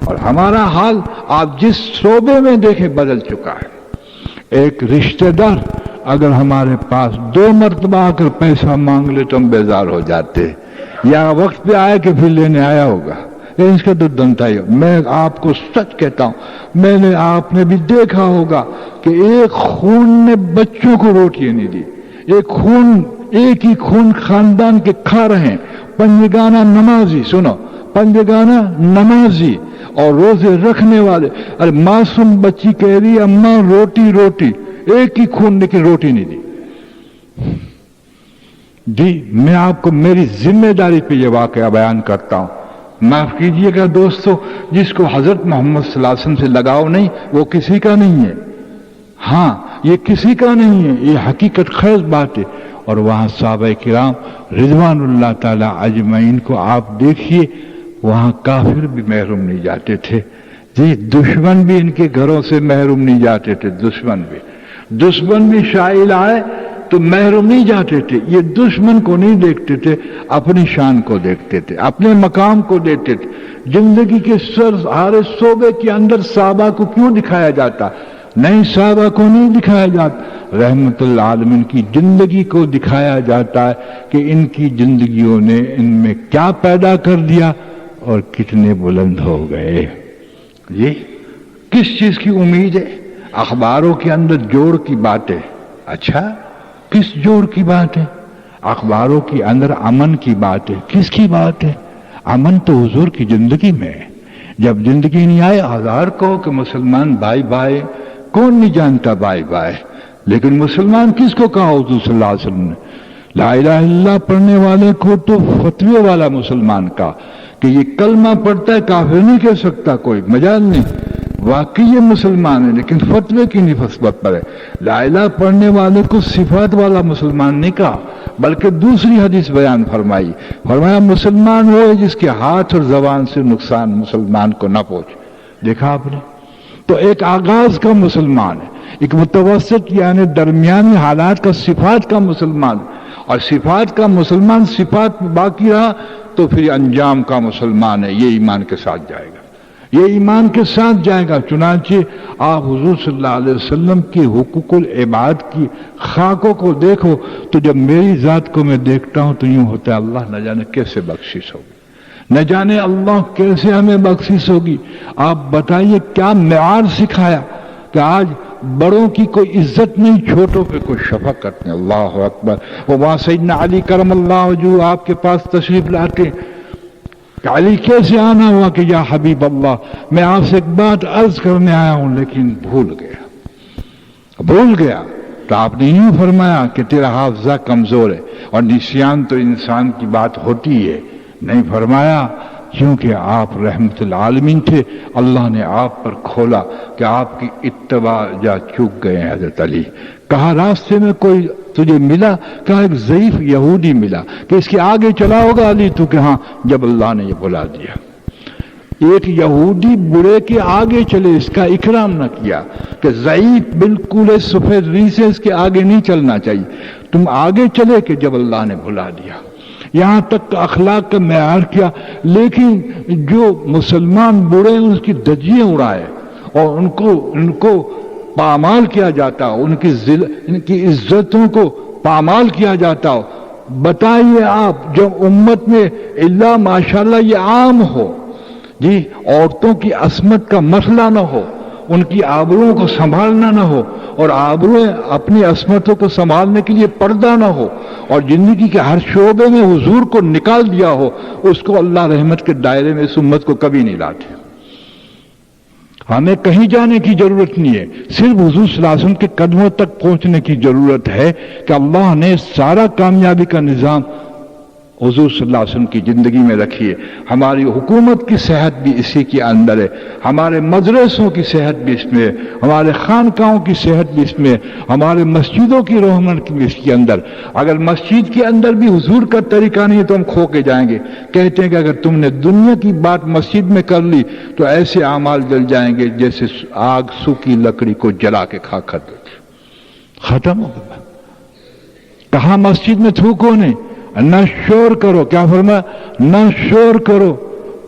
Speaker 1: اور ہمارا حال آپ جس شعبے میں دیکھیں بدل چکا ہے. ایک رشتہ دار اگر ہمارے پاس 2 مرتبہ آ کر پیسہ مانگ لے تو ہم بیزار ہو جاتے ہیں، یا وقت پہ آئے کہ پھر لینے آیا ہوگا، اس کا تو دنتا ہی. میں آپ کو سچ کہتا ہوں، میں نے آپ نے بھی دیکھا ہوگا کہ ایک خون نے بچوں کو روٹی نہیں دی، ایک ہی خون خاندان کے کھا رہے ہیں، پنجگانہ نمازی، سنو، پنجگانہ نمازی اور روزے رکھنے والے. ارے معصوم بچی کہہ رہی اماں روٹی روٹی، ایک ہی خون نے کی روٹی نہیں دی. جی میں آپ کو میری ذمہ داری پہ یہ واقعہ بیان کرتا ہوں. معاف کیجئے گا دوستو، جس کو حضرت محمد صلی اللہ علیہ وسلم سے لگاؤ نہیں وہ کسی کا نہیں ہے. ہاں یہ کسی کا نہیں ہے، یہ حقیقت خیز بات ہے. اور وہاں صحابہ کرام رضوان اللہ تعالی اجمعین کو آپ دیکھیے، وہاں کافر بھی محروم نہیں جاتے تھے. جی دشمن بھی ان کے گھروں سے محروم نہیں جاتے تھے. دشمن بھی شائل آئے تو محروم نہیں جاتے تھے. یہ دشمن کو نہیں دیکھتے تھے، اپنی شان کو دیکھتے تھے، اپنے مقام کو دیکھتے تھے. زندگی کے ہر شعبے کے اندر صحابہ کو کیوں دکھایا جاتا؟ نہیں، صحابہ کو نہیں دکھایا جاتا، رحمت اللہ عالمین کی زندگی کو دکھایا جاتا ہے کہ ان کی زندگیوں نے ان میں کیا پیدا کر دیا اور کتنے بلند ہو گئے. یہ کس چیز کی امید ہے؟ اخباروں کے اندر جوڑ کی باتیں. اچھا کس جوڑ کی بات ہے؟ اخباروں کے اندر امن کی بات ہے. کس کی بات ہے؟ امن تو حضور کی زندگی میں ہے. جب زندگی نہیں آئے، ہزار کہو کہ مسلمان بھائی بھائی، کون نہیں جانتا بھائی بھائی، لیکن مسلمان کس کو کہا حضور صلی اللہ علیہ وسلم نے؟ لا الہ الا اللہ پڑھنے والے کو تو فتوے والا مسلمان کہا کہ یہ کلمہ پڑھتا ہے، کافر نہیں کہہ سکتا کوئی، مجال نہیں. واقعی یہ مسلمان ہے لیکن فتوے کی نسبت پر ہے. لا الہ پڑھنے والے کو صفات والا مسلمان نہیں کہا، بلکہ دوسری حدیث بیان فرمایا مسلمان وہ ہے جس کے ہاتھ اور زبان سے نقصان مسلمان کو نہ پہنچے. دیکھا آپ نے؟ تو ایک آغاز کا مسلمان ہے، ایک متوسط یعنی درمیانی حالات کا صفات کا مسلمان، اور صفات کا مسلمان صفات باقی رہا تو پھر انجام کا مسلمان ہے. یہ ایمان کے ساتھ جائے گا، یہ ایمان کے ساتھ جائے گا. چنانچہ آپ حضور صلی اللہ علیہ وسلم کی حقوق العباد کی خاکوں کو دیکھو تو جب میری ذات کو میں دیکھتا ہوں تو یوں ہوتا ہے اللہ نہ جانے کیسے بخشش ہوگی، نہ جانے اللہ کیسے ہمیں بخشش ہوگی. آپ بتائیے کیا معیار سکھایا کہ آج بڑوں کی کوئی عزت نہیں، چھوٹوں پہ کوئی شفقت نہیں. اللہ اکبر. وہ وہاں سیدنا علی کرم اللہ وجہہ آپ کے پاس تشریف لاتے کہ علی کیسے آنا ہوا کہ یا حبیب اللہ میں آپ سے ایک بات عرض کرنے آیا ہوں لیکن بھول گیا. تو آپ نے یوں فرمایا کہ تیرا حافظہ کمزور ہے، اور نسیان تو انسان کی بات ہوتی ہے. نہیں فرمایا کیونکہ آپ رحمت العالمین تھے، اللہ نے آپ پر کھولا کہ آپ کی اتباع جا چوک گئے ہیں. حضرت علی کہا راستے میں کوئی تجھے ملا؟ کہا ایک ضعیف یہودی ملا کہ اس کے آگے چلا ہوگا علی تو؟ کہ ہاں. جب اللہ نے یہ بلا دیا ایک یہودی بڑے کے آگے چلے، اس کا اکرام نہ کیا کہ ضعیف بالکل سفید ری سے اس کے آگے نہیں چلنا چاہیے، تم آگے چلے کہ جب اللہ نے بلا دیا. یہاں تک اخلاق کا معیار کیا. لیکن جو مسلمان بوڑھے اس کی دھجیاں اڑائے اور ان کو پامال کیا جاتا ہو، ان کی عزتوں کو پامال کیا جاتا ہو. بتائیے آپ جب امت میں اللہ ماشاءاللہ یہ عام ہو، جی عورتوں کی عصمت کا مسئلہ نہ ہو، ان کی آبروؤں کو سنبھالنا نہ ہو، اور آبروئیں اپنی عصمتوں کو سنبھالنے کے لیے پردہ نہ ہو، اور زندگی کے ہر شعبے میں حضور کو نکال دیا ہو، اس کو اللہ رحمت کے دائرے میں اس امت کو کبھی نہیں لاتے. ہمیں کہیں جانے کی ضرورت نہیں ہے، صرف حضور صلی اللہ علیہ وسلم کے قدموں تک پہنچنے کی ضرورت ہے کہ اللہ نے سارا کامیابی کا نظام حضور صلی اللہ علیہ وسلم کی زندگی میں رکھی ہے. ہماری حکومت کی صحت بھی اسی کے اندر ہے، ہمارے مدرسوں کی صحت بھی اس میں ہے، ہمارے خانقاہوں کی صحت بھی اس میں ہے، ہمارے مسجدوں کی رحمت بھی اس کے اندر. اگر مسجد کے اندر بھی حضور کا طریقہ نہیں ہے تو ہم کھو کے جائیں گے. کہتے ہیں کہ اگر تم نے دنیا کی بات مسجد میں کر لی تو ایسے اعمال جل جائیں گے جیسے آگ سوکھی لکڑی کو جلا کے کھا کر دیتے. ختم ہو گیا. کہاں مسجد میں تھوکو نہیں، نہ شور کرو. کیا فرمایا؟ نہ شور کرو.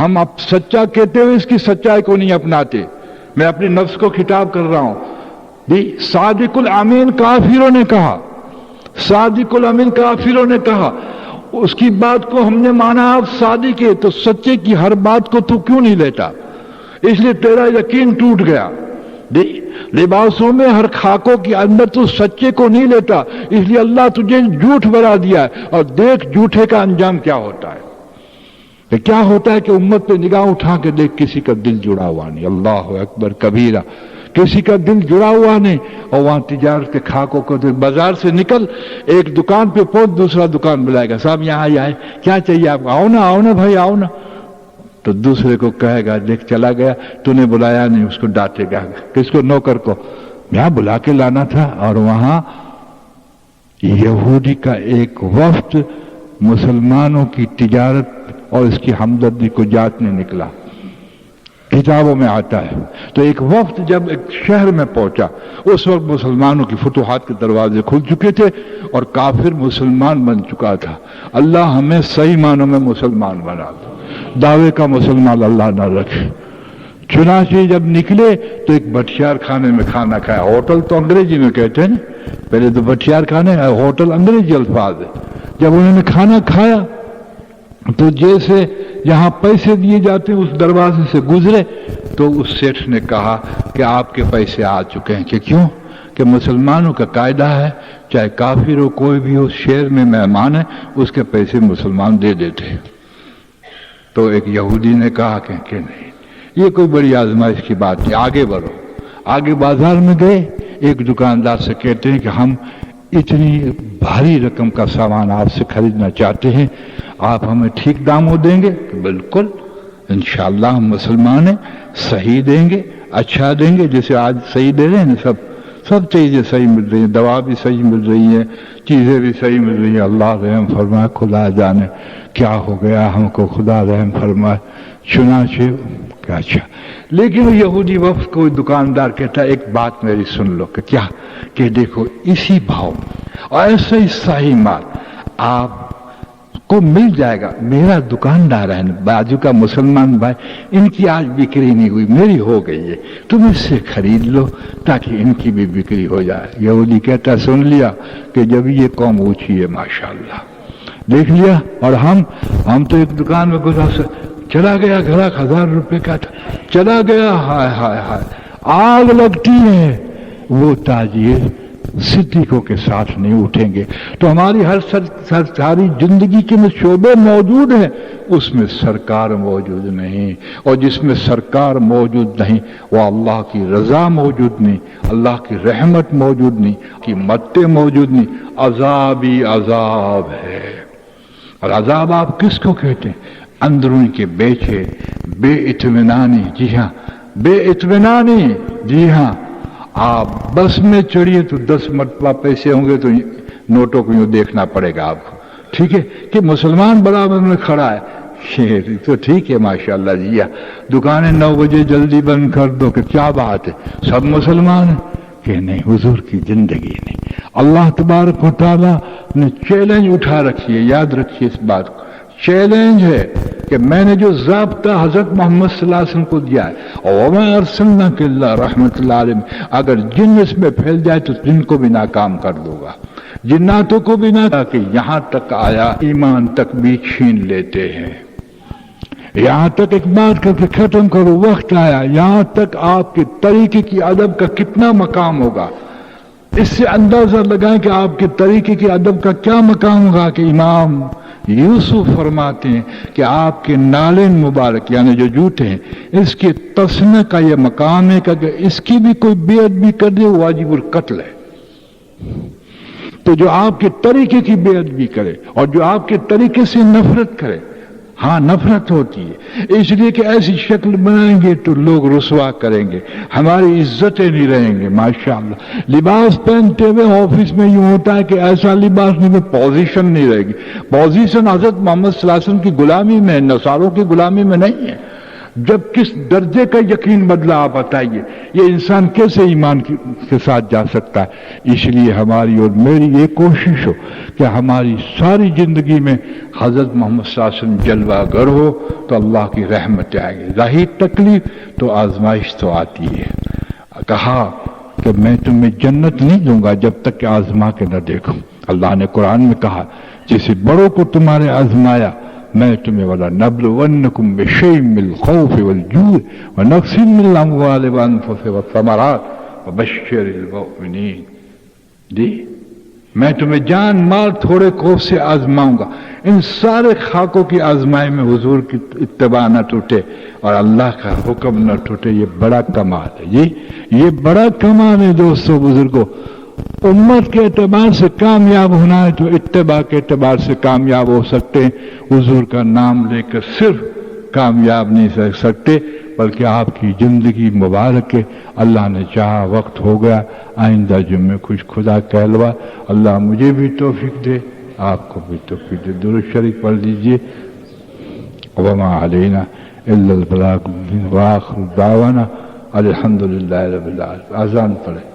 Speaker 1: ہم اب سچا کہتے ہوئے اس کی سچائی کو نہیں اپناتے. میں اپنے نفس کو خطاب کر رہا ہوں. صادق الامین کافروں نے کہا, صادق الامین کافروں نے کہا, اس کی بات کو ہم نے مانا آپ صادق ہے, تو سچے کی ہر بات کو تو کیوں نہیں لیتا؟ اس لیے تیرا یقین ٹوٹ گیا. لباسوں میں ہر خاکوں کے اندر تو سچے کو نہیں لیتا, اس لیے اللہ تجھے جھوٹ بنا دیا ہے. اور دیکھ جھوٹے کا انجام کیا ہوتا ہے. کیا ہوتا ہے کہ امت پہ نگاہ اٹھا کے دیکھ, کسی کا دل جڑا ہوا نہیں. اللہ اکبر کبیرہ, کسی کا دل جڑا ہوا نہیں. اور وہاں تجارت کے خاکوں کو دیکھ. بازار سے نکل, ایک دکان پہ پہنچ, دوسرا دکان بلائے گا, صاحب یہاں آئے, کیا چاہیے آپ کو؟ آؤ نا بھائی, آؤ نا. تو دوسرے کو کہے گا دیکھ چلا گیا, تو نے بلایا نہیں, اس کو ڈانٹے گا. کس کو؟ نوکر کو. یہاں بلا کے لانا تھا. اور وہاں یہودی کا ایک وفد مسلمانوں کی تجارت اور اس کی ہمدردی کو جانچنے نکلا. کتابوں میں آتا ہے. تو ایک وفد جب ایک شہر میں پہنچا, اس وقت مسلمانوں کی فتوحات کے دروازے کھل چکے تھے اور کافر مسلمان بن چکا تھا. اللہ ہمیں صحیح معنوں میں مسلمان بنا دو, دعوے کا مسلمان اللہ نہ رکھے. چنانچہ جب نکلے تو ایک بٹیار کھانے میں کھانا کھایا. ہوٹل تو انگریزی میں کہتے ہیں نا, پہلے تو بٹیار کھانے, ہوٹل انگریزی الفاظ ہے. جب انہوں نے کھانا کھایا تو جیسے یہاں پیسے دیے جاتے ہیں اس دروازے سے گزرے, تو اس سیٹھ نے کہا کہ آپ کے پیسے آ چکے ہیں. کہ کیوں؟ کہ مسلمانوں کا قاعدہ ہے چاہے کافر ہو کوئی بھی ہو, شہر میں مہمان ہے اس کے پیسے مسلمان دے دیتے ہیں. تو ایک یہودی نے کہا کہ نہیں, یہ کوئی بڑی آزمائش کی بات نہیں, آگے بڑھو. آگے بازار میں گئے, ایک دکاندار سے کہتے ہیں کہ ہم اتنی بھاری رقم کا سامان آپ سے خریدنا چاہتے ہیں, آپ ہمیں ٹھیک داموں دیں گے؟ کہ بالکل, انشاءاللہ ہم مسلمان ہیں, صحیح دیں گے, اچھا دیں گے. جیسے آج صحیح دے رہے ہیں, سب چیزیں صحیح مل رہی ہیں, دوا بھی صحیح مل رہی ہیں, چیزیں بھی صحیح مل رہی ہیں. اللہ رحم فرمائے, خدا جانے کیا ہو گیا ہم کو, خدا رحم فرمائے. چنانچہ کیا اچھا. لیکن وہ یہودی وفد کوئی دکاندار کہتا ہے ایک بات میری سن لو. کہ کیا؟ کہ دیکھو اسی بھاؤ اور ایسا ہی صحیح مال آپ کو مل جائے گا. میرا دکاندار ہے بازو کا مسلمان بھائی, ان کی آج بکری نہیں ہوئی, میری ہو گئی ہے, تم اس سے خرید لو تاکہ ان کی بھی بکری ہو جائے. یہودی کہتا سن لیا کہ جب یہ قوم اونچی ہے ماشاءاللہ, دیکھ لیا. اور ہم تو ایک دکان میں گزار چلا گیا, گھراک 1000 روپے کا تھا, چلا گیا, ہائے ہائے ہائے, آگ لگتی ہے. وہ تاجر صدیقوں کے ساتھ نہیں اٹھیں گے. تو ہماری ہر ساری زندگی کے میں شعبے موجود ہیں, اس میں سرکار موجود نہیں. اور جس میں سرکار موجود نہیں وہ اللہ کی رضا موجود نہیں, اللہ کی رحمت موجود نہیں, کی مدد موجود نہیں. عذاب ہی عذاب ہے. اور عذاب آپ کس کو کہتے ہیں؟ اندرونی کے بیچے, بے اطمینانی. جی ہاں, بے اطمینانی. جی ہاں, آپ بس میں چڑھیے تو 10 مرتبہ پیسے ہوں گے تو نوٹوں کو یوں دیکھنا پڑے گا آپ کو. ٹھیک ہے کہ مسلمان برابر میں کھڑا ہے, تو ٹھیک ہے ماشاءاللہ. جی ہاں, دکانیں 9 بجے جلدی بند کر دو. کہ کیا بات ہے, سب مسلمان ہیں؟ کہ نہیں, حضور کی زندگی نہیں. اللہ تبارک و تعالیٰ نے چیلنج اٹھا رکھی ہے, یاد رکھیے اس بات کو. چیلنج ہے کہ میں نے جو ضابطہ حضرت محمد صلی اللہ علیہ وسلم کو دیا ہے, اور وَمَا أَرْسَلْنَاكَ إِلَّا رَحْمَةً لِّلْعَالَمِينَ, اگر جن اس میں پھیل جائے تو جن کو بھی ناکام کر دوں گا, جناتوں کو بھی نہ. کہ یہاں تک آیا ایمان تک بھی چھین لیتے ہیں. یہاں تک ایک بات کر کے ختم کرو, وقت آیا. یہاں تک آپ کے طریقے کی ادب کا کتنا مقام ہوگا, اس سے اندازہ لگائیں کہ آپ کے طریقے کی ادب کا کیا مقام ہوگا. کہ امام یوسف فرماتے ہیں کہ آپ کے نالین مبارک یعنی جو جوتے ہیں, اس کے تسمے کا یہ مقام ہے کہ اس کی بھی کوئی بے ادبی کر دے واجب القتل ہے. تو جو آپ کے طریقے کی بے ادبی کرے اور جو آپ کے طریقے سے نفرت کرے, ہاں نفرت ہوتی ہے, اس لیے کہ ایسی شکل بنائیں گے تو لوگ رسوا کریں گے, ہماری عزتیں نہیں رہیں گے. ماشاءاللہ لباس پہنتے ہوئے آفس میں یوں ہوتا ہے کہ ایسا لباس نہیں, پوزیشن نہیں رہے گی. پوزیشن حضرت محمد صلی اللہ علیہ وسلم کی غلامی میں, نصاروں کی غلامی میں نہیں ہے. جب کس درجے کا یقین بدلا آپ بتائیے، یہ انسان کیسے ایمان کے ساتھ جا سکتا ہے؟ اس لیے ہماری اور میری یہ کوشش ہو کہ ہماری ساری زندگی میں حضرت محمد صلی اللہ علیہ وسلم جلوہ گر ہو تو اللہ کی رحمت آئے گی، ظاہر تکلیف تو آزمائش تو آتی ہے۔ کہا کہ میں تمہیں جنت نہیں دوں گا جب تک کہ آزما کے نہ دیکھوں۔ اللہ نے قرآن میں کہا جسے بڑوں کو تمہارے آزمایا میں تمہیں وَلَنَبْلُوَنَّكُمْ بِشَيْءٍ مِّنَ الْخَوْفِ وَالْجُوعِ وَنَقْصٍ مِّنَ الْأَمْوَالِ وَالْأَنفُسِ وَالثَّمَرَاتِ وَبَشِّرِ الْمُؤْمِنِينَ۔ جی میں تمہیں جان مال تھوڑے خوف سے آزماؤں گا۔ ان سارے خاکوں کی آزمائی میں حضور کی اتباع نہ ٹوٹے اور اللہ کا حکم نہ ٹوٹے، یہ بڑا کمال ہے۔ جی یہ بڑا کمال ہے دوستو بزرگوں۔ امت کے اعتبار سے کامیاب ہونا ہے تو اتباع کے اعتبار سے کامیاب ہو سکتے ہیں۔ حضور کا نام لے کر صرف کامیاب نہیں رہ سکتے بلکہ آپ کی زندگی مبارک ہے۔ اللہ نے چاہا وقت ہو گیا، آئندہ جمعے کچھ خدا کہلوا۔ اللہ مجھے بھی توفیق دے، آپ کو بھی توفیق دے۔ درود شریف پڑھ لیجیے۔ وما علینا الا البلاغ المبین وآخر دعوانا الحمدللہ رب العالمین۔ اذان پڑھے۔